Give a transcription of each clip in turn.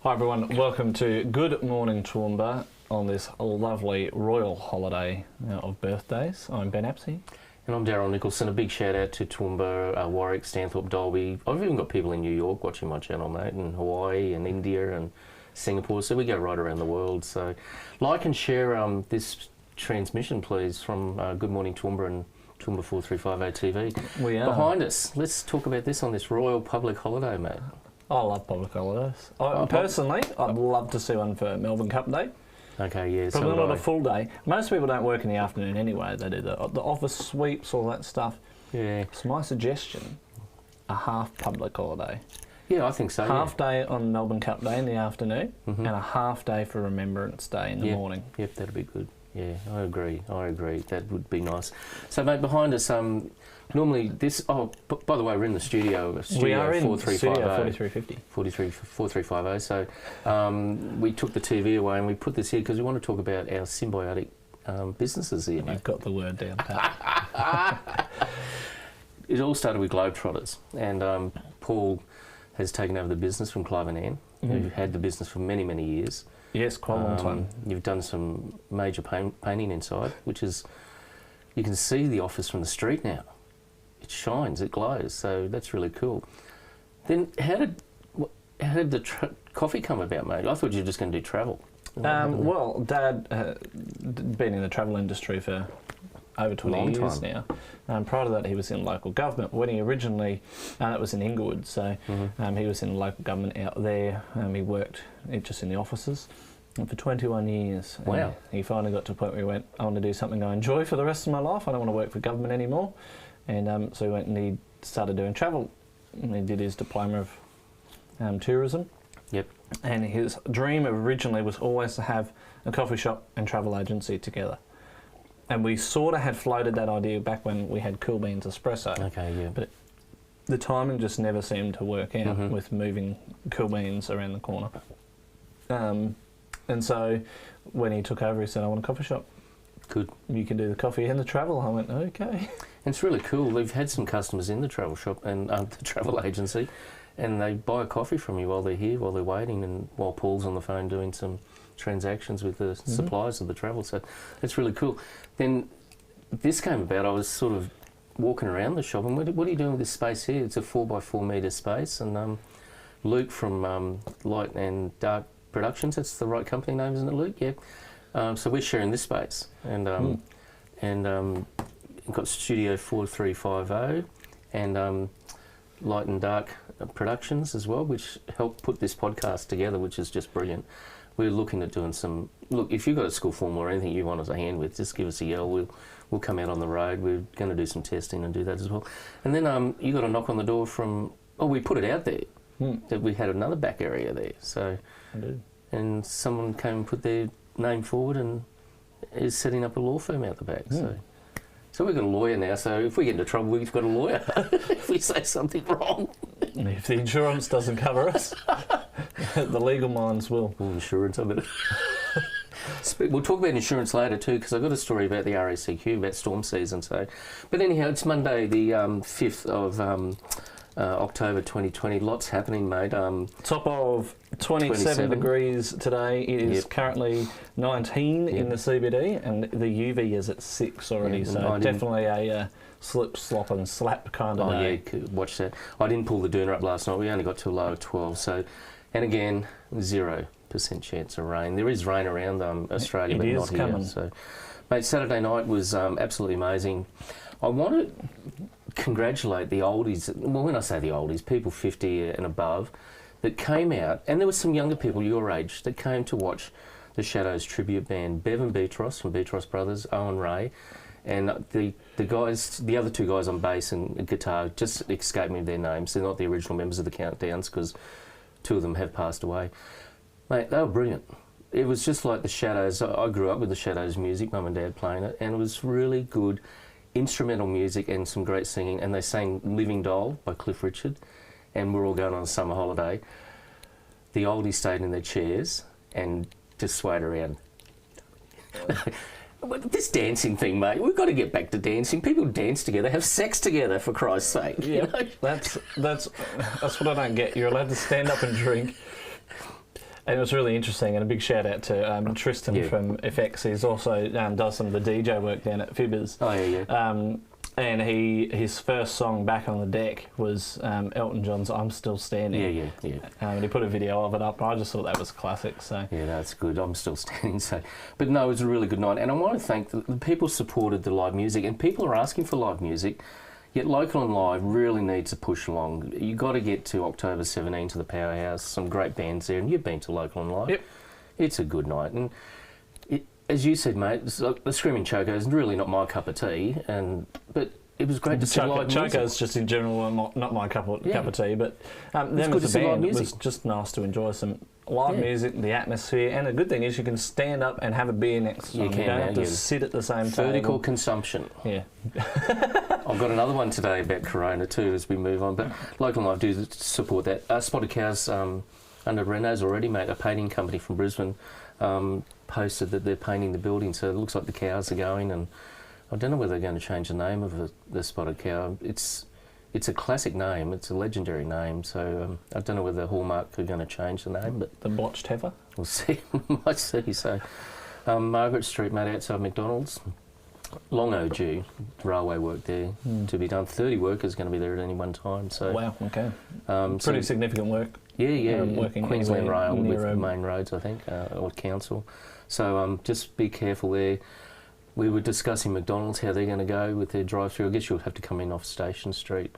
Hi everyone, welcome to Good Morning Toowoomba on this lovely royal holiday of birthdays. I'm Ben Apsey. And I'm Daryl Nicholson. A big shout out to Toowoomba, Warwick, Stanthorpe, Dalby. I've even got people in New York watching my channel, mate, and Hawaii and India and Singapore. So we go right around the world. So like and share this transmission, please, from Good Morning Toowoomba and Toowoomba 4350 TV. We are. Behind us, let's talk about this on this royal public holiday, mate. I love public holidays. Personally, I'd love to see one for Melbourne Cup Day. Okay, yeah. Probably not a full day. Most people don't work in the afternoon anyway. They do the office sweeps, all that stuff. Yeah. So my suggestion, a half public holiday. Yeah, I think so. Half day on Melbourne Cup Day in the afternoon, and a half day for Remembrance Day in the morning. Yep, that'd be good. Yeah, I agree. That would be nice. So, mate, behind us, normally this... Oh, by the way, we're in the studio. We are in 4350. Studio 4350. 4350. So, we took the TV away and we put this here because we want to talk about our symbiotic businesses here. You've got the word down pat. It all started with Globetrotters, and Paul has taken over the business from Clive and Ann, who had the business for many, many years. Yes, quite a long time. You've done some major painting inside, which is... You can see the office from the street now. It shines, it glows, so that's really cool. Then how did the coffee come about, mate? I thought you were just going to do travel. Well, Dad been in the travel industry for over 20 years now. Prior to that, he was in local government. When he originally, it was in Inglewood, so he was in local government out there. He worked just in the offices for 21 years. Wow. He finally got to a point where he went, I want to do something I enjoy for the rest of my life. I don't want to work for government anymore. And so he went and he started doing travel. And he did his diploma of tourism. Yep. And his dream originally was always to have a coffee shop and travel agency together. And we sort of had floated that idea back when we had Cool Beans Espresso. Okay, yeah. But the timing just never seemed to work out with moving Cool Beans around the corner. And so when he took over, he said, I want a coffee shop. Good. You can do the coffee and the travel. I went, okay. And it's really cool. We've had some customers in the travel shop and the travel agency, and they buy a coffee from you while they're here, while they're waiting, and while Paul's on the phone doing some transactions with the suppliers of the travel. So it's really cool. Then this came about. I was sort of walking around the shop, and what are you doing with this space here? It's a 4x4 metre space, and Luke from Light and Dark Productions, that's the right company name, isn't it, Luke? Yeah. So we're sharing this space, and got Studio 4350 and Light and Dark Productions as well, which helped put this podcast together, which is just brilliant. We're looking at doing some... Look, if you've got a school form or anything you want us a hand with, just give us a yell. We'll come out on the road. We're going to do some testing and do that as well. And then you got a knock on the door from... Oh, we put it out there. That we had another back area there. So, I did. And someone came and put their name forward and is setting up a law firm out the back. So we've got a lawyer now, so if we get into trouble, we've got a lawyer if we say something wrong. If the insurance doesn't cover us, the legal minds will. Oh, insurance, I bet. We'll talk about insurance later too, because I've got a story about the RACQ, about storm season. So, but anyhow, it's Monday, the 5th of October 2020. Lots happening, mate. Top of 27 degrees today. It is currently 19 in the CBD, and the UV is at 6 already. So definitely a slip, slop, and slap kind of day. Oh yeah, watch that. I didn't pull the doona up last night. We only got to a low of 12. So, and again, 0% chance of rain. There is rain around Australia, but not here. So, mate, Saturday night was absolutely amazing. I want to congratulate the oldies. Well, when I say the oldies, people 50 and above that came out, and there were some younger people your age that came to watch the Shadows tribute band. Bevan Beatros from Beatros Brothers, Owen Ray, and the guys, the other two guys on bass and guitar, just escaped me their names. They're not the original members of the Countdowns because two of them have passed away. Mate, they were brilliant. It was just like the Shadows. I grew up with the Shadows music, Mum and Dad playing it, and it was really good instrumental music and some great singing. And they sang Living Doll by Cliff Richard, and we're all going on a summer holiday. The oldies stayed in their chairs and just swayed around. This dancing thing, mate, we've got to get back to dancing. People dance together, have sex together, for Christ's sake. Yeah, you know? That's what I don't get. You're allowed to stand up and drink, And it was really interesting, and a big shout out to Tristan from FX. He's also does some of the DJ work down at Fibbers. Oh, yeah. And his first song back on the deck was Elton John's "I'm Still Standing." Yeah. And he put a video of it up. I just thought that was classic. So yeah, that's good. I'm still standing. So, but no, it was a really good night, and I want to thank the people supported the live music, and people are asking for live music. Yet Local and Live really needs to push along. You got to get to October 17 to the Powerhouse. Some great bands there, and you've been to Local and Live. Yep, it's a good night, and as you said, mate, the Screaming Choco is really not my cup of tea, but it was great to see live music. Choco's just in general not my cup of tea, but them as a band, it was just nice to enjoy some live music, the atmosphere, and the good thing is you can stand up and have a beer next to someone. You don't have to sit at the same table. Vertical consumption. Yeah. I've got another one today about Corona too as we move on, but Local and Live do support that. Spotted Cows under Renault's already, mate, a painting company from Brisbane, posted that they're painting the building, so it looks like the cows are going, and I don't know whether they're going to change the name of the Spotted Cow. It's a classic name, it's a legendary name, so I don't know whether Hallmark are going to change the name. But the Botched Heifer? We'll see, might see. So Margaret Street, mate, outside McDonald's, long overdue railway work there to be done. 30 workers going to be there at any one time. So wow, okay. Pretty significant work. Yeah, working Queensland Rail with the main roads, I think, or council. So just be careful there. We were discussing McDonald's, how they're going to go with their drive-through. I guess you'll have to come in off Station Street.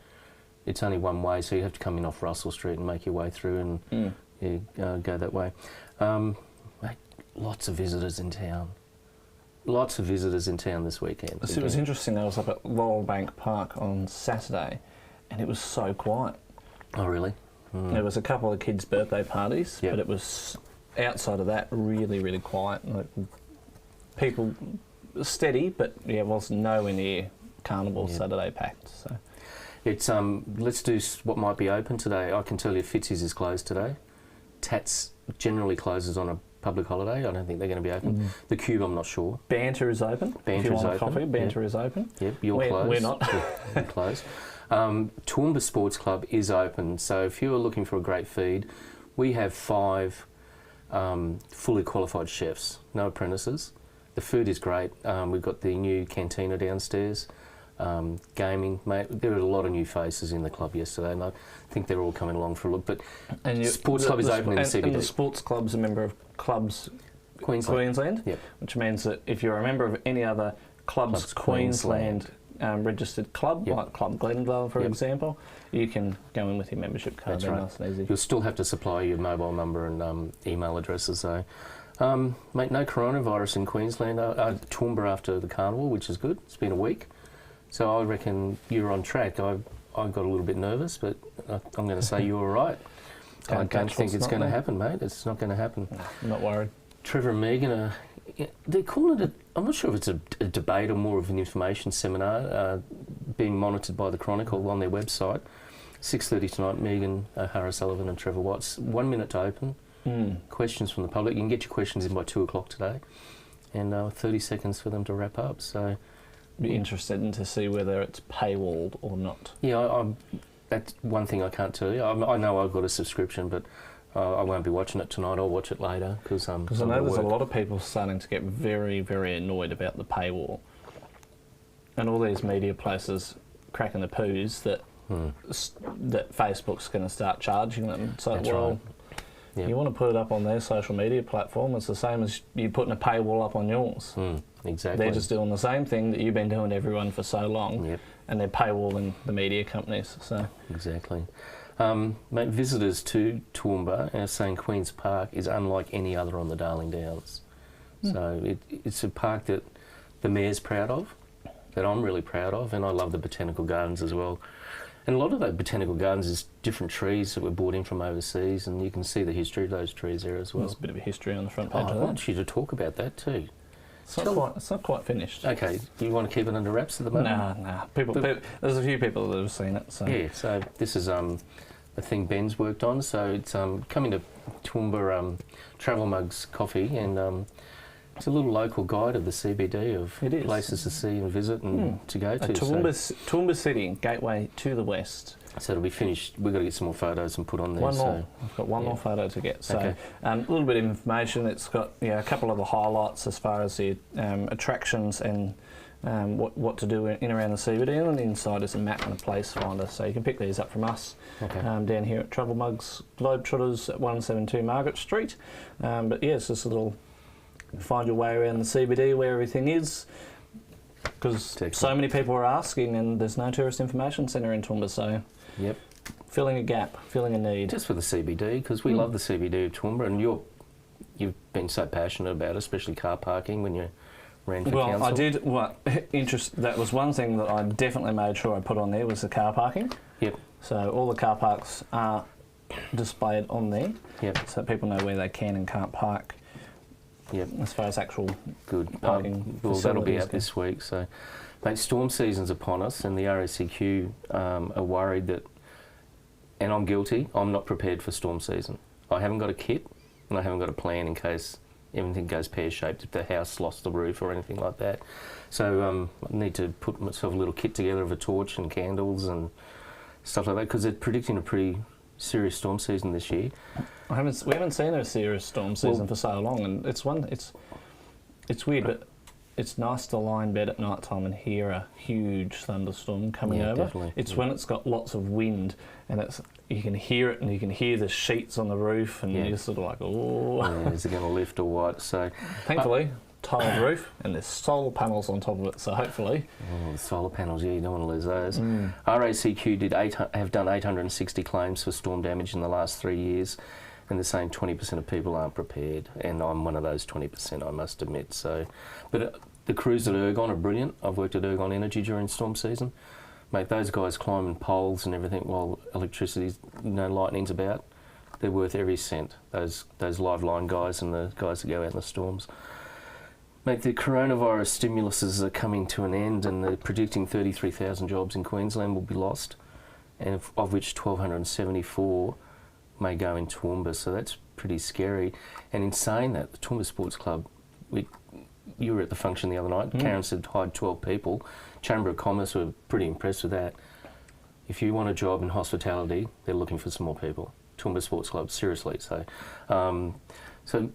It's only one way, so you have to come in off Russell Street and make your way through and go that way. Mate, lots of visitors in town. Lots of visitors in town this weekend. So it was interesting. I was up at Laurel Bank Park on Saturday, and it was so quiet. Oh, really? There was a couple of kids' birthday parties, but it was outside of that really, really quiet. Like, people steady, but it was nowhere near Carnival Saturday packed. So it's let's do what might be open today. I can tell you, Fitzy's is closed today. Tats generally closes on a public holiday. I don't think they're going to be open. The Cube, I'm not sure. Banter is open. Banter is open. Coffee, Banter is open. Yep, you're closed. We're not. We're closed. Toowoomba Sports Club is open, so if you're looking for a great feed, we have 5 fully qualified chefs, no apprentices. The food is great. We've got the new cantina downstairs, gaming. Mate, there were a lot of new faces in the club yesterday, and I think they're all coming along for a look. But Sports Club is open in the CBD. And the Sports Club's a member of Clubs Queensland, which means that if you're a member of any other Clubs Queensland registered club, like Club Glendale, for example, you can go in with your membership card. That's right. Nice and easy. You'll still have to supply your mobile number and email addresses, though. Mate, no coronavirus in Queensland. Toowoomba after the carnival, which is good. It's been a week. So I reckon you're on track. I got a little bit nervous, but I'm going to say you were right. I don't think it's going to happen, mate. It's not going to happen. No, I'm not worried. Trevor and Megan they're calling it I'm not sure if it's a debate or more of an information seminar being monitored by the Chronicle on their website. 6:30 tonight, Megan O'Hara Sullivan and Trevor Watts. 1 minute to open. Questions from the public. You can get your questions in by 2 o'clock today. And 30 seconds for them to wrap up. So, be interested in to see whether it's paywalled or not. Yeah, that's one thing I can't tell you. I know I've got a subscription, but I won't be watching it tonight. I'll watch it later because I know there's a lot of people starting to get very, very annoyed about the paywall, and all these media places cracking the poos that that Facebook's going to start charging them. So, that's right. You want to put it up on their social media platform. It's the same as you putting a paywall up on yours. Exactly. They're just doing the same thing that you've been doing to everyone for so long, and they're paywalling the media companies. So exactly. Mate, visitors to Toowoomba are saying Queen's Park is unlike any other on the Darling Downs. So it's a park that the Mayor's proud of, that I'm really proud of, and I love the botanical gardens as well. And a lot of those botanical gardens is different trees that were brought in from overseas, and you can see the history of those trees there as well. There's a bit of a history on the front page of that. I want you to talk about that too. It's not quite finished. Okay, do you want to keep it under wraps at the moment? Nah. People, there's a few people that have seen it. So. Yeah, so this is a thing Ben's worked on. So it's coming to Toowoomba Travel Mugs Coffee, and it's a little local guide of the CBD of places to see and visit and to go to. Toowoomba City, gateway to the west. So it'll be finished. We've got to get some more photos and put on there. One more. I've got one more photo to get. So a little bit of information. It's got a couple of the highlights as far as the attractions and what to do in around the CBD. And on the inside is a map and a place finder. So you can pick these up from us down here at Travel Mugs Globetrotters at 172 Margaret Street. But yeah, it's just a little find your way around the CBD where everything is. Because so many people are asking, and there's no tourist information centre in Toowoomba, so filling a gap, filling a need. Just for the CBD, because we love the CBD of Toowoomba, and you've been so passionate about it, especially car parking when you ran for council. I did. That was one thing that I definitely made sure I put on there was the car parking. Yep. So all the car parks are displayed on there. Yep. So people know where they can and can't park. Yep. As far as actual good parking well, that'll be out this week. So, mate, storm season's upon us, and the RACQ are worried that, and I'm guilty, I'm not prepared for storm season. I haven't got a kit, and I haven't got a plan in case everything goes pear-shaped, if the house lost the roof or anything like that. So I need to put myself a little kit together of a torch and candles and stuff like that, because they're predicting a pretty serious storm season this year. We haven't seen a serious storm season for so long, and it's weird, but it's nice to lie in bed at night time and hear a huge thunderstorm coming over. Definitely. It's when it's got lots of wind, and you can hear it, and you can hear the sheets on the roof, and you're sort of like, oh. Yeah, is it going to lift or what? So, thankfully, tiled roof, and there's solar panels on top of it, so hopefully. Oh, the solar panels, you don't want to lose those. RACQ have done 860 claims for storm damage in the last 3 years, and they're saying 20% of people aren't prepared, and I'm one of those 20%, I must admit. So, but the crews at Ergon are brilliant. I've worked at Ergon Energy during storm season. Mate, those guys climbing poles and everything while electricity's, lightning's about. They're worth every cent, those live line guys and the guys that go out in the storms. Mate, the coronavirus stimuluses are coming to an end, and they're predicting 33,000 jobs in Queensland will be lost, and of which 1,274 may go in Toowoomba, so that's pretty scary. And in saying that, the Toowoomba Sports Club, you were at the function the other night, Karen said hired 12 people. Chamber of Commerce were pretty impressed with that. If you want a job in hospitality, they're looking for some more people. Toowoomba Sports Club, seriously. So, so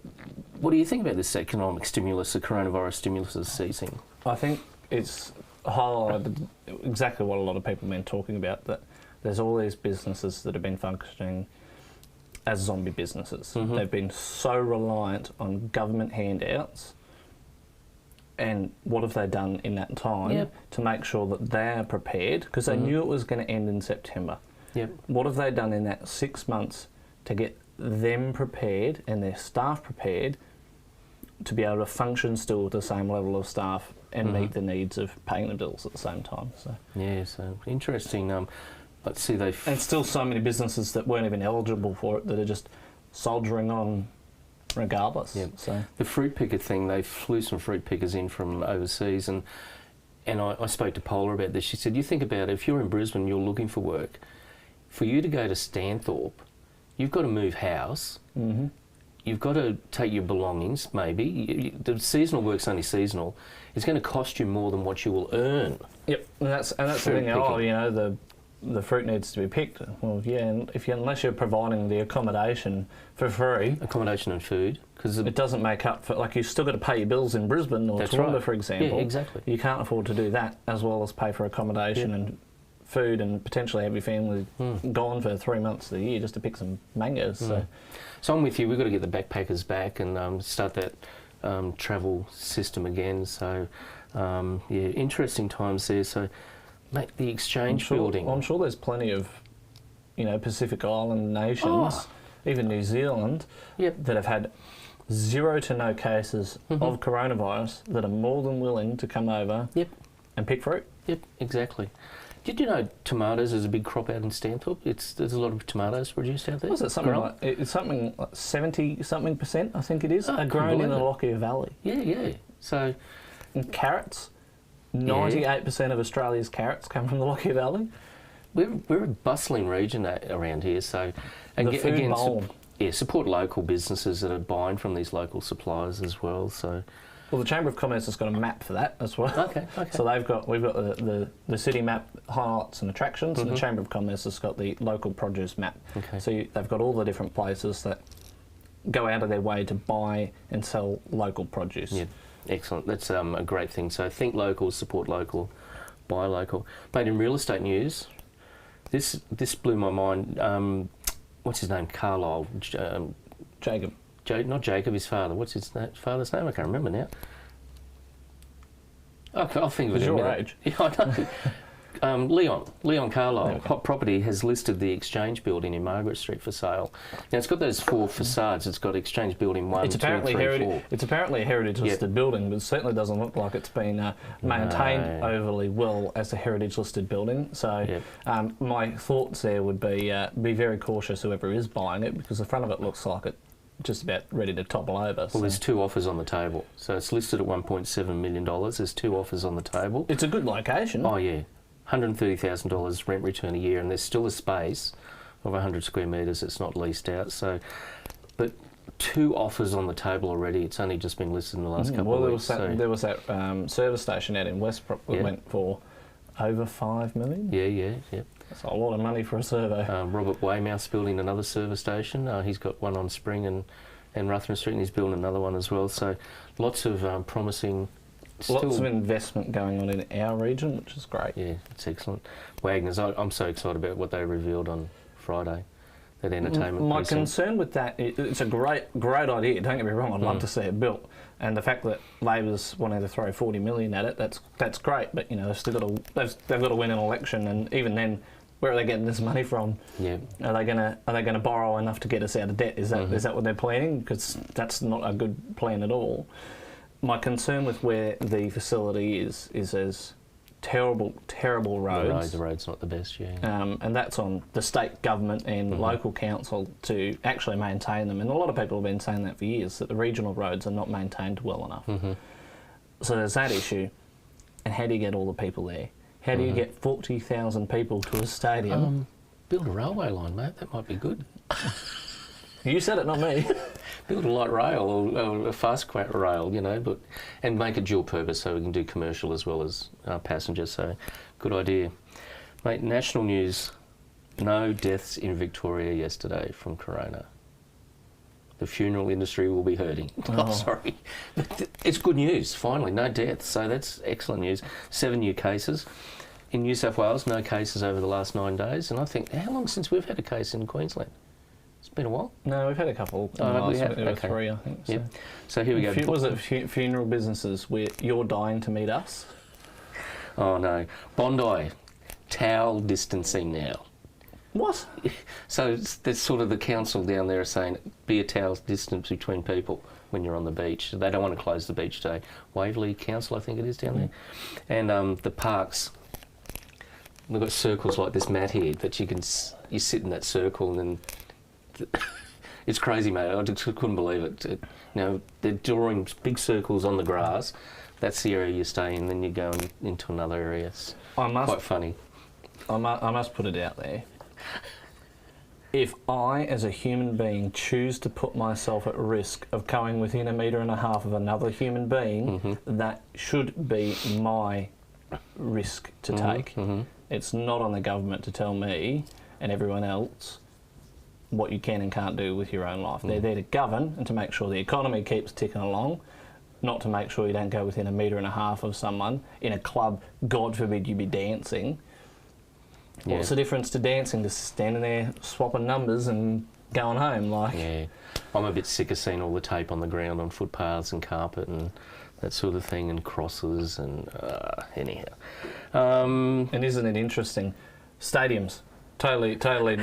what do you think about this economic stimulus, the coronavirus stimulus is ceasing? I think it's highlighted exactly what a lot of people have been talking about, that there's all these businesses that have been functioning as zombie businesses. They've been so reliant on government handouts, and what have they done in that time to make sure that they're prepared, because they knew it was going to end in September. What have they done in that 6 months to get them prepared and their staff prepared to be able to function still with the same level of staff and meet the needs of paying the bills at the same time? So so interesting. But see, and still so many businesses that weren't even eligible for it that are just soldiering on regardless. So the fruit picker thing, they flew some fruit pickers in from overseas, and I spoke to Paula about this. She said, you think about it, if you're in Brisbane, you're looking for work, for you to go to Stanthorpe, you've got to move house. You've got to take your belongings, maybe. The seasonal work's only seasonal. It's going to cost you more than what you will earn. And that's the thing. The fruit needs to be picked. Well, and unless you're providing the accommodation for free, accommodation and food, because it doesn't make up for. Like, you've still got to pay your bills in Brisbane or Toowoomba, for example. Yeah, exactly. You can't afford to do that as well as pay for accommodation and food, and potentially have your family gone for 3 months of the year just to pick some mangoes. So I'm with you. We've got to get the backpackers back and start that travel system again. So interesting times there. So, mate, the exchange building. I'm sure there's plenty of, Pacific Island nations, even New Zealand, that have had 0 to no cases of coronavirus that are more than willing to come over and pick fruit. Exactly. Did you know tomatoes is a big crop out in Stanthorpe? There's a lot of tomatoes produced out there. Was it something like 70% I think it is, are grown in the Lockyer Valley. So, and carrots. 98% of Australia's carrots come from the Lockyer Valley. We're a bustling region around here, so bowl. Support local businesses that are buying from these local suppliers as well. So Well, the Chamber of Commerce has got a map for that as well. Okay. So we've got the city map, highlights and attractions, and the Chamber of Commerce has got the local produce map. Okay. So they've got all the different places that go out of their way to buy and sell local produce. Yeah, excellent. That's a great thing. So think local, support local, buy local. But in real estate news, this blew my mind. What's his name? Carlisle. Jacob. Not Jacob, his father. What's his father's name? I can't remember now. Okay, I'll think of it in a minute. Age. Yeah, I know. Leon Carlisle, Hot Property, has listed the Exchange Building in Margaret Street for sale. Now, it's got those 4 facades. It's got Exchange Building 1, 2, 3, 4. It's apparently a heritage-listed building, but it certainly doesn't look like it's been maintained overly well as a heritage-listed building. So my thoughts there would be very cautious, whoever is buying it, because the front of it looks like it just about ready to topple over. Well, there's 2 offers on the table. So it's listed at $1.7 million. There's 2 offers on the table. It's a good location. Oh, yeah. $130,000 rent return a year, and there's still a space of 100 square metres that's not leased out. So, but 2 offers on the table already. It's only just been listed in the last couple of weeks. There was that service station out in Westbrook that went for over $5 million. Yeah. That's a lot of money for a survey. Robert Weymouth's building another service station. He's got one on Spring and Ruthven Street, and he's building another one as well. So lots of promising... Lots of investment going on in our region, which is great. Yeah, it's excellent. Wagners, I'm so excited about what they revealed on Friday, that entertainment My precinct. concern with that, it's a great idea, don't get me wrong, I'd love to see it built. And the fact that Labor's wanting to throw $40 million at it, that's great, but they've still got to win an election, and even then, where are they getting this money from? Yeah. Are they gonna borrow enough to get us out of debt? Is that what they're planning? Because that's not a good plan at all. My concern with where the facility is as terrible roads. The road's not the best, yeah. And that's on the state government and local council to actually maintain them. And a lot of people have been saying that for years, that the regional roads are not maintained well enough. So there's that issue. And how do you get all the people there? How do you get 40,000 people to a stadium? Build a railway line, mate. That might be good. You said it, not me. Build a light rail or a fast rail, and make it dual purpose so we can do commercial as well as passenger. So, good idea. Mate, national news, no deaths in Victoria yesterday from corona. The funeral industry will be hurting. Oh, sorry. But it's good news, finally, no deaths. So that's excellent news. 7 new cases. In New South Wales, no cases over the last 9 days. And I think, how long since we've had a case in Queensland? It's been a while. No, we've had a couple. We have? Okay. 3, I think. So. Yep. So here we go. Was it funeral businesses where you're dying to meet us? Oh no, Bondi, towel distancing now. What? So there's sort of the council down there saying be a towel distance between people when you're on the beach. They don't want to close the beach today. Waverley Council, I think it is down there, and the parks. We've got circles like this mat here that you sit in that circle and then. It's crazy, mate. I just couldn't believe it. They're drawing big circles on the grass. That's the area you stay in, then you go into another area. It's quite funny. I must put it out there. If I, as a human being, choose to put myself at risk of going within 1.5 meters of another human being, that should be my risk to take. It's not on the government to tell me and everyone else what you can and can't do with your own life. They're there to govern and to make sure the economy keeps ticking along, not to make sure you don't go within 1.5 meters of someone in a club. God forbid you be dancing. Yeah. What's the difference to dancing? Just standing there swapping numbers and going home. Yeah, I'm a bit sick of seeing all the tape on the ground on footpaths and carpet and that sort of thing, and crosses and anyhow. And isn't it interesting? Stadiums. Totally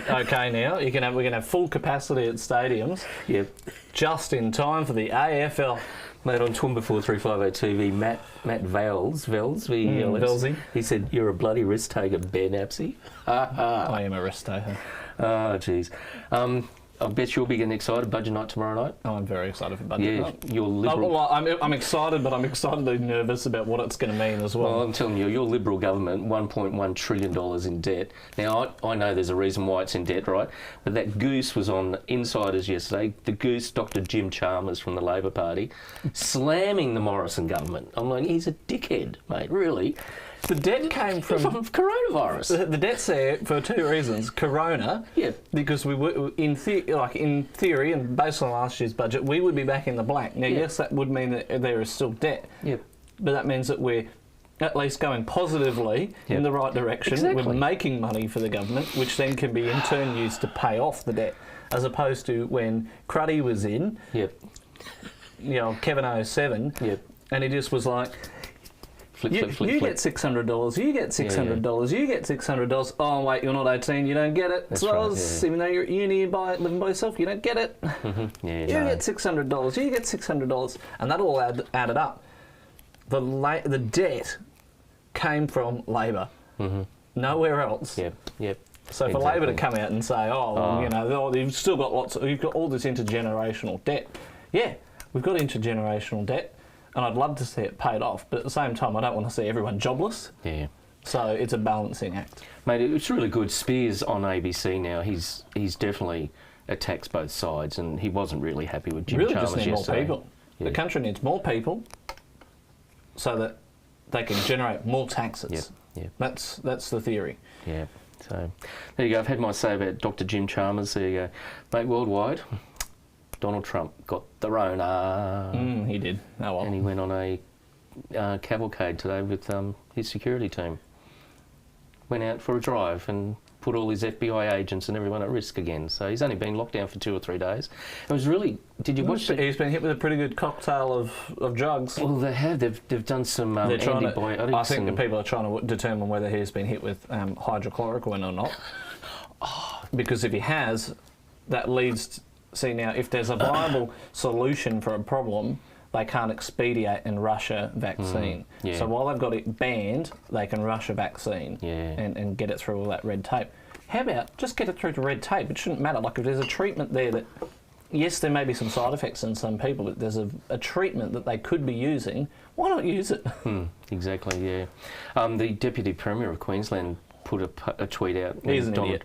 okay now. We can have full capacity at stadiums. Yep. Just in time for the AFL. Mate, on Toowoomba 4350 TV, Matt Velsey, he said, "You're a bloody risk taker, Ben Apsey." I am a risk taker. Oh, jeez. I bet you'll be getting excited. Budget night tomorrow night. Oh, I'm very excited for budget night. You're Liberal. I'm excited, but I'm excitedly nervous about what it's going to mean as well. Well, I'm telling you, your Liberal government, $1.1 trillion in debt. Now, I know there's a reason why it's in debt, right? But that goose was on Insiders yesterday. The goose, Dr. Jim Chalmers from the Labor Party, slamming the Morrison government. I'm like, he's a dickhead, mate, really. The debt came from coronavirus. The debt's there for two reasons. Corona, because we were in theory and based on last year's budget, we would be back in the black. Now, yes, that would mean that there is still debt, but that means that we're at least going positively in the right direction. Exactly. We're making money for the government, which then can be in turn used to pay off the debt, as opposed to when Cruddy was in, Kevin 07, and he just was like, flip, you get $600, you get $600, you get $600. Oh, wait, you're not 18, you don't get it. That's so right, even though you're at uni living by yourself, you don't get it. You get $600, you get $600. And that all added up. The debt came from Labor, nowhere else. So for Labor to come out and say, you've still got you've got all this intergenerational debt. Yeah, we've got intergenerational debt. And I'd love to see it paid off, but at the same time, I don't want to see everyone jobless. So it's a balancing act. Mate, it's really good. Spears on ABC now, he's definitely attacks both sides, and he wasn't really happy with Jim Chalmers yesterday. Just need more people. The country needs more people so that they can generate more taxes. That's the theory. So there you go. I've had my say about Dr. Jim Chalmers. There you go. Mate, worldwide, Donald Trump got the Rona. He did. Oh, well. And he went on a cavalcade today with his security team. Went out for a drive and put all his FBI agents and everyone at risk again. So he's only been locked down for 2 or 3 days. It was really... Did you watch it? He's been hit with a pretty good cocktail of drugs. Well, they have. They've done some antibiotics. I think that people are trying to determine whether he's been hit with hydrochloroquine or not. Because if he has, that leads... See, now, if there's a viable solution for a problem, they can't expedite and rush a vaccine. So while they've got it banned, they can rush a vaccine and get it through all that red tape. How about just get it through to red tape? It shouldn't matter. Like, if there's a treatment there that, yes, there may be some side effects in some people, but there's a treatment that they could be using, why not use it? Exactly, the Deputy Premier of Queensland put a tweet out. He's an idiot.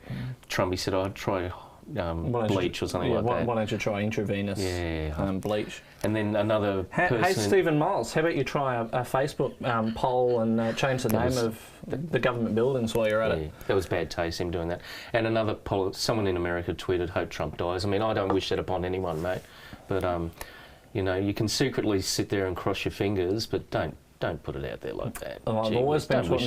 Trump, he said, I'd try... bleach or something like that. Why don't you try intravenous bleach? And then another person... Hey, Stephen Miles, how about you try a Facebook poll and change the name of the government buildings while you're at it? That was bad taste, him doing that. And another someone in America tweeted, hope Trump dies. I mean, I don't wish that upon anyone, mate. But, you can secretly sit there and cross your fingers, but don't put it out there like that. I've always been taught,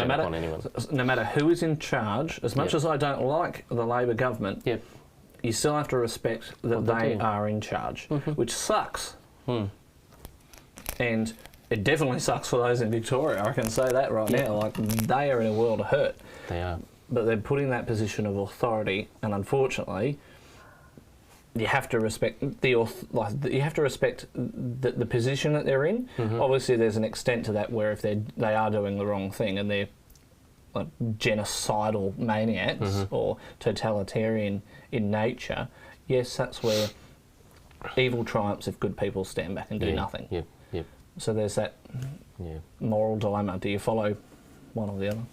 no matter who is in charge, as much as I don't like the Labor government, you still have to respect that they are in charge, which sucks. And it definitely sucks for those in Victoria, I can say that right now. Like, they are in a world of hurt. They are. But they're put in that position of authority, and unfortunately, you have to respect the position that they're in. Obviously, there's an extent to that where if they are doing the wrong thing and they're like genocidal maniacs or totalitarian in nature, yes, that's where evil triumphs if good people stand back and do nothing. So there's that moral dilemma. Do you follow one or the other?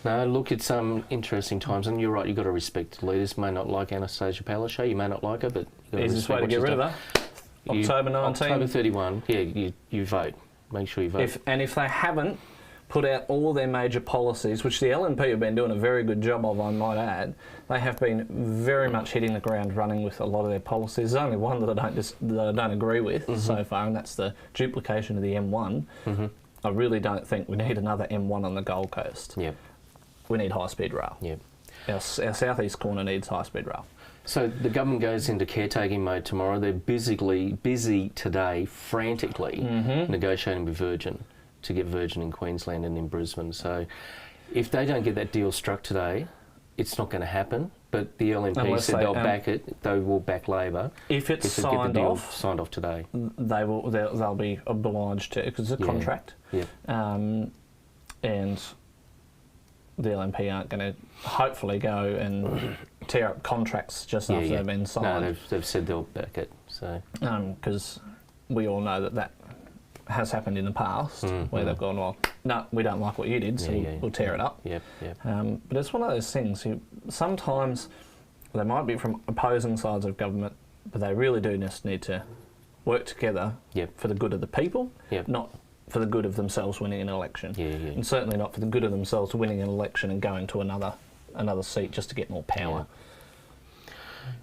No, look, it's interesting times, and you're right, you've got to respect leaders. You may not like Anastasia Palaszczuk, you may not like her, but... Easiest way to get rid of her? October 19? October 31, you vote. Make sure you vote. If they haven't put out all their major policies, which the LNP have been doing a very good job of, I might add, they have been very much hitting the ground running with a lot of their policies. There's only one that I don't agree with so far, and that's the duplication of the M1. I really don't think we need another M1 on the Gold Coast. We need high-speed rail. Our southeast corner needs high-speed rail. So the government goes into caretaking mode tomorrow. They're busy today, frantically negotiating with Virgin to get Virgin in Queensland and in Brisbane. So if they don't get that deal struck today, it's not going to happen. But the LNP said they'll back it. They will back Labor if it's signed off today. They'll be obliged to, because it's a contract. And the LNP aren't going to hopefully go and tear up contracts just after they've been signed. No, they've said they'll back it. So because we all know that has happened in the past, where they've gone, well, no, we don't like what you did, so we'll tear it up. Yep. But it's one of those things. Sometimes they might be from opposing sides of government, but they really do just need to work together for the good of the people, not for the good of themselves winning an election. And certainly not for the good of themselves winning an election and going to another seat just to get more power.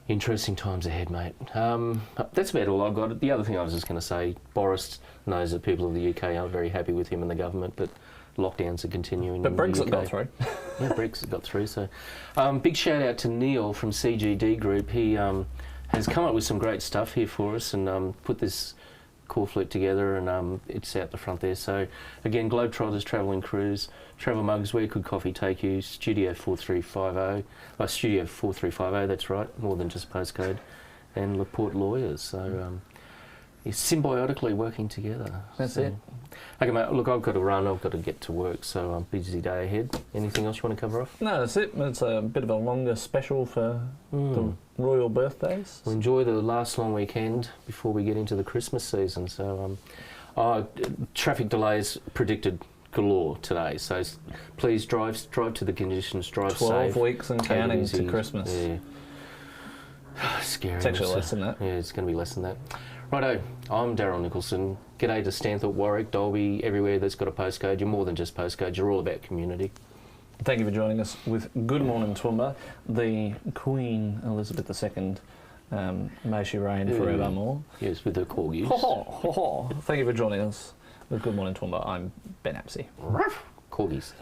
Interesting times ahead, mate. That's about all I've got. The other thing I was just going to say, Boris knows that people of the UK aren't very happy with him and the government, but lockdowns are continuing. But Brexit got through. Brexit got through. So, big shout out to Neil from CGD Group. He has come up with some great stuff here for us and put this call fleet together, and it's out the front there. So again, Globetrotters Travelling Cruise, travel mugs, where could coffee take you? Studio 4350, Studio 4350, that's right, more than just postcode, and Laporte Lawyers. So it's symbiotically working together. That's it. Okay, mate, look, I've got to run, I've got to get to work, so busy day ahead. Anything else you want to cover off? No, that's it. It's a bit of a longer special for the royal birthdays. We'll enjoy the last long weekend before we get into the Christmas season. So, traffic delays predicted galore today. So please drive to the conditions, drive 12 safe. weeks and counting to Christmas. Yeah. Scary. It's actually less than that. Yeah, it's going to be less than that. Righto, I'm Daryl Nicholson. G'day to Stanthorpe, Warwick, Dalby, everywhere that's got a postcode. You're more than just postcodes, you're all about community. Thank you for joining us with Good Morning Toowoomba. The Queen Elizabeth II, may she reign forevermore. Yes, with her corgis. Thank you for joining us with Good Morning Toowoomba. I'm Ben Apsey. Corgis.